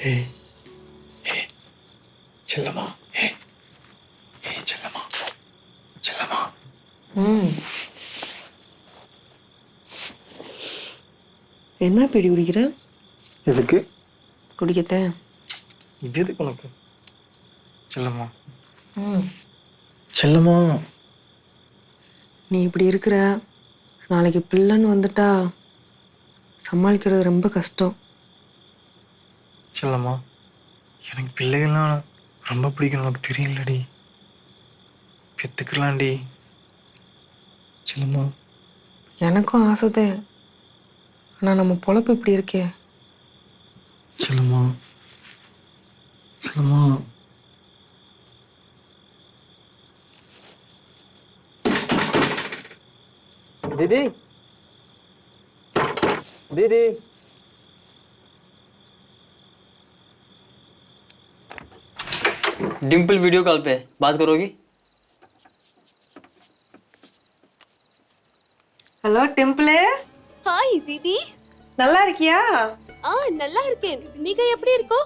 ஏய் ஏய் செல்லம்மா ஏய் ஏய் செல்லம்மா செல்லம்மா. என்ன பீடி குடிக்கிற? எதுக்கு குடிக்கத்த? இது எதுக்கு உனக்கு? செல்லம்மா செல்லம்மா. நீ இப்படி இருக்கிற, நாளைக்கு பிள்ளைன்னு வந்துட்டா சமாளிக்கிறது ரொம்ப கஷ்டம். செல்லம்மா எனக்கு பிள்ளைகள்லாம் ரொம்ப பிடிக்கும், உனக்கு தெரியலடி. பெற்றுக்கலாம்டி செல்லம்மா. எனக்கும் ஆசைதான், ஆனால் நம்ம பொழப்பு இப்படி இருக்கே. செல்லம்மா செல்லம்மா. दीदी दीदी डिम्पल वीडियो कॉल पे बात करोगी? ஹலோ டிம்பிளே. ஹாய் தீதி. நல்லா இருக்கியா? நல்லா இருக்கேன். நீங்க எப்படி இருக்கோ?